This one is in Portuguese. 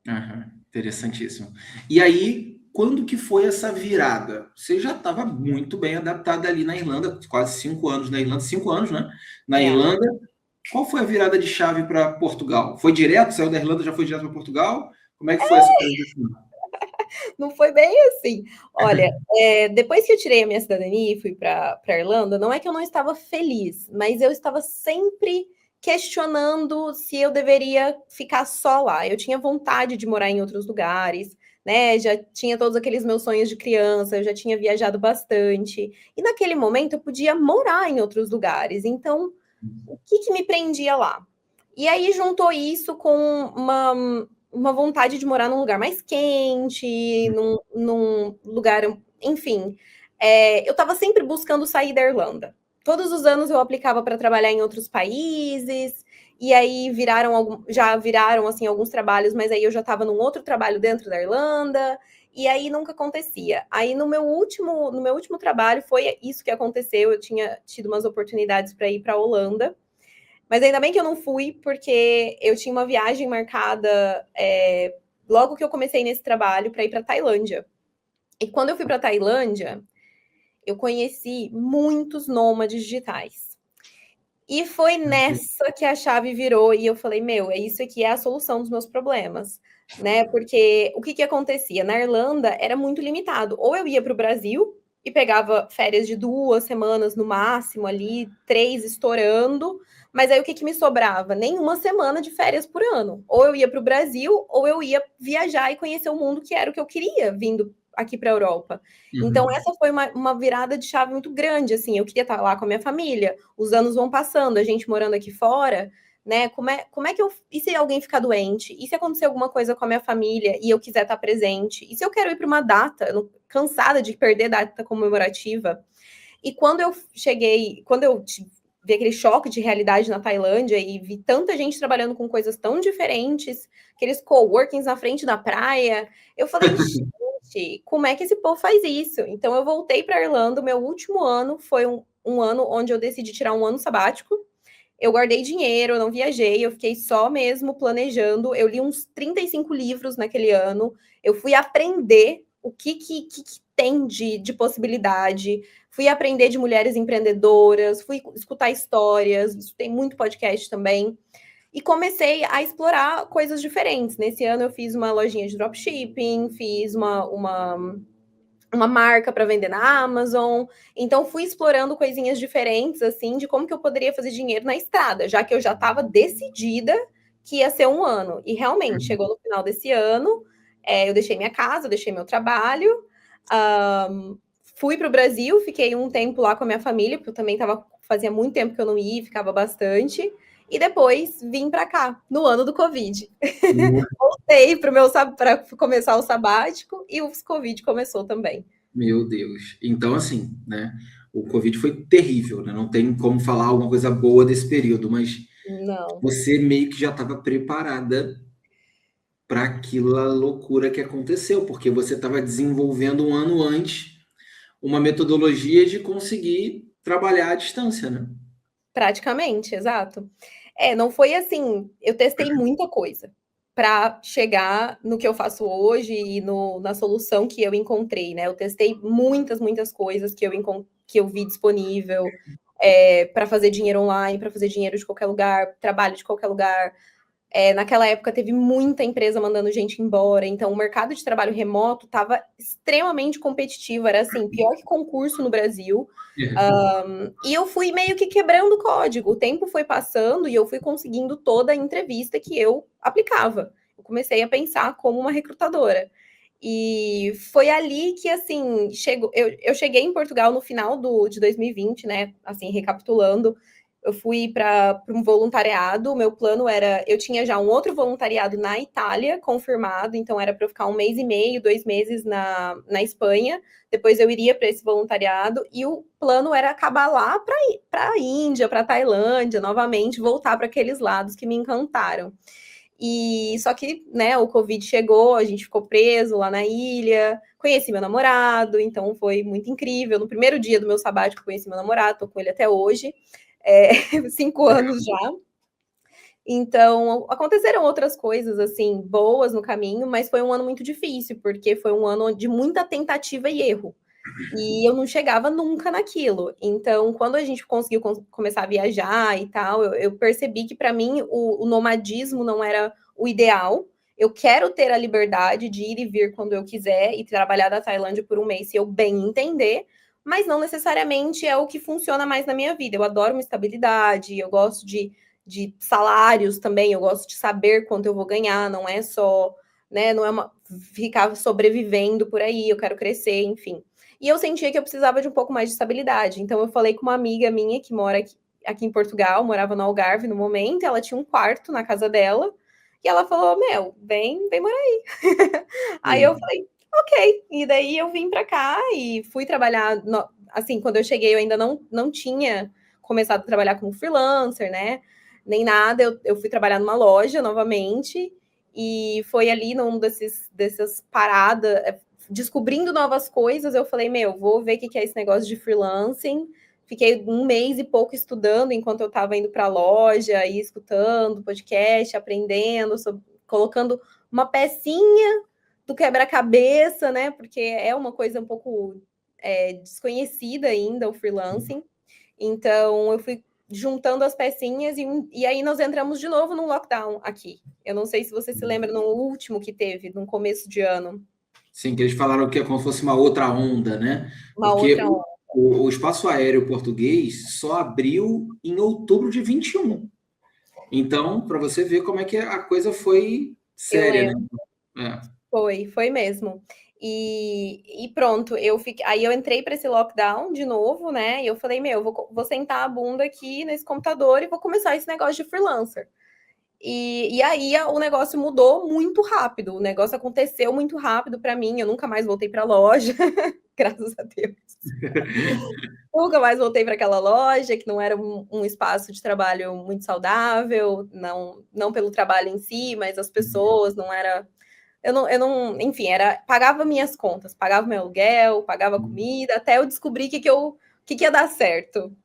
Aham, interessantíssimo. E aí, quando que foi essa virada? Você já estava muito bem adaptada ali na Irlanda, quase 5 anos na Irlanda, 5 anos, né? Na É, Irlanda. Qual foi a virada de chave para Portugal? Foi direto? Saiu da Irlanda, já foi direto para Portugal? Como é que foi essa transição? não foi bem assim. Olha, depois que eu tirei a minha cidadania e fui para a Irlanda, não é que eu não estava feliz, mas eu estava sempre questionando se eu deveria ficar só lá. Eu tinha vontade de morar em outros lugares, né? Já tinha todos aqueles meus sonhos de criança, eu já tinha viajado bastante. E naquele momento eu podia morar em outros lugares. Então, o que que me prendia lá? E aí juntou isso com uma vontade de morar num lugar mais quente, num lugar, enfim. Eu estava sempre buscando sair da Irlanda. Todos os anos eu aplicava para trabalhar em outros países, e aí já viraram assim alguns trabalhos, mas aí eu já estava num outro trabalho dentro da Irlanda, e aí nunca acontecia. Aí no meu último trabalho foi isso que aconteceu. Eu tinha tido umas oportunidades para ir para a Holanda, mas ainda bem que eu não fui, porque eu tinha uma viagem marcada logo que eu comecei nesse trabalho para ir para Tailândia. E quando eu fui para Tailândia, eu conheci muitos nômades digitais. E foi nessa que a chave virou e eu falei, meu, é isso aqui, é a solução dos meus problemas, né? Porque o que que acontecia? Na Irlanda era muito limitado. Ou eu ia para o Brasil e pegava férias de 2 semanas no máximo ali, 3 estourando, mas aí o que que me sobrava? Nenhuma semana de férias por ano. Ou eu ia para o Brasil, ou eu ia viajar e conhecer o mundo, que era o que eu queria, vindo aqui para a Europa. Então, Uhum. essa foi uma virada de chave muito grande, assim, eu queria estar lá com a minha família, os anos vão passando, a gente morando aqui fora, né? Como é que eu. E se alguém ficar doente? E se acontecer alguma coisa com a minha família e eu quiser estar presente? E se eu quero ir para uma data, cansada de perder data comemorativa? E quando eu vi aquele choque de realidade na Tailândia e vi tanta gente trabalhando com coisas tão diferentes, aqueles coworkings na frente da praia, eu falei, gente, como é que esse povo faz isso? Então eu voltei para a Irlanda, o meu último ano foi um ano onde eu decidi tirar um ano sabático. Eu guardei dinheiro, eu não viajei, eu fiquei só mesmo planejando. Eu li uns 35 livros naquele ano. Eu fui aprender o que tem de possibilidade. Fui aprender de mulheres empreendedoras, fui escutar histórias, escutei muito podcast também. E comecei a explorar coisas diferentes. Nesse ano eu fiz uma lojinha de dropshipping, fiz uma marca para vender na Amazon. Então fui explorando coisinhas diferentes assim de como que eu poderia fazer dinheiro na estrada, já que eu já estava decidida que ia ser um ano. E realmente chegou no final desse ano, eu deixei minha casa, eu deixei meu trabalho, fui para o Brasil, fiquei um tempo lá com a minha família, porque eu também fazia muito tempo que eu não ia, ficava bastante. E depois vim para cá, no ano do Covid. Voltei para começar o sabático e o Covid começou também. Meu Deus. Então, assim, né? O Covid foi terrível, né? Não tem como falar alguma coisa boa desse período, mas Não, você meio que já estava preparada para aquela loucura que aconteceu, porque você estava desenvolvendo um ano antes uma metodologia de conseguir trabalhar à distância, né? praticamente, exato. Não foi assim, eu testei muita coisa para chegar no que eu faço hoje e na solução que eu encontrei, né? Eu testei muitas, muitas coisas que eu vi disponível para fazer dinheiro online, para fazer dinheiro de qualquer lugar, trabalho de qualquer lugar. Naquela época teve muita empresa mandando gente embora, então o mercado de trabalho remoto estava extremamente competitivo, era assim, pior que concurso no Brasil. E eu fui meio que quebrando o código. O tempo foi passando e eu fui conseguindo toda a entrevista que eu aplicava. Eu comecei a pensar como uma recrutadora. E foi ali que, assim, eu cheguei em Portugal no final de 2020, né? Assim, recapitulando, eu fui para um voluntariado. O meu plano era. Eu tinha já um outro voluntariado na Itália confirmado, então era para eu ficar 1 mês e meio, 2 meses na Espanha. Depois eu iria para esse voluntariado e o plano era acabar lá para a Índia, para a Tailândia, novamente, voltar para aqueles lados que me encantaram. E só que, né, o Covid chegou, a gente ficou preso lá na ilha, conheci meu namorado, então foi muito incrível. No primeiro dia do meu sabático, conheci meu namorado, tô com ele até hoje, 5 anos já. Então, aconteceram outras coisas, assim, boas no caminho, mas foi um ano muito difícil, porque foi um ano de muita tentativa e erro. E eu não chegava nunca naquilo. Então, quando a gente conseguiu começar a viajar e tal, eu percebi que para mim o nomadismo não era o ideal. Eu quero ter a liberdade de ir e vir quando eu quiser e trabalhar da Tailândia por um mês, se eu bem entender, mas não necessariamente é o que funciona mais na minha vida. Eu adoro uma estabilidade, eu gosto de salários também, eu gosto de saber quanto eu vou ganhar, não é só, né, não é ficar sobrevivendo por aí, eu quero crescer, enfim. E eu sentia que eu precisava de um pouco mais de estabilidade. Então eu falei com uma amiga minha que mora aqui em Portugal, morava no Algarve no momento, ela tinha um quarto na casa dela, e ela falou: Meu, vem morar aí. Aí eu falei, ok. E daí eu vim para cá e fui trabalhar. Assim, quando eu cheguei, eu ainda não tinha começado a trabalhar como freelancer, né? Nem nada. Eu fui trabalhar numa loja novamente. E foi ali num dessas paradas, descobrindo novas coisas, eu falei, meu, vou ver o que é esse negócio de freelancing. Fiquei um mês e pouco estudando enquanto eu estava indo para a loja e escutando podcast, aprendendo, colocando uma pecinha do quebra-cabeça, né? Porque é uma coisa um pouco desconhecida ainda, o freelancing. Então, eu fui juntando as pecinhas e aí nós entramos de novo num lockdown aqui. Eu não sei se você se lembra no último que teve, no começo de ano. Sim, que eles falaram que é como se fosse uma outra onda, né? Uma Porque outra onda. o espaço aéreo português só abriu em outubro de 21. Então, para você ver como é que a coisa foi Eu séria, né? lembro. É. Foi mesmo. E pronto, aí eu entrei para esse lockdown de novo, né? E eu falei, meu, vou sentar a bunda aqui nesse computador e vou começar esse negócio de freelancer. E aí o negócio mudou muito rápido, o negócio aconteceu muito rápido para mim, eu nunca mais voltei para a loja, graças a Deus. Nunca mais voltei para aquela loja, que não era um espaço de trabalho muito saudável, não pelo trabalho em si, mas as pessoas, não era. Eu não, enfim, pagava minhas contas, pagava meu aluguel, pagava comida, até eu descobrir que ia dar certo.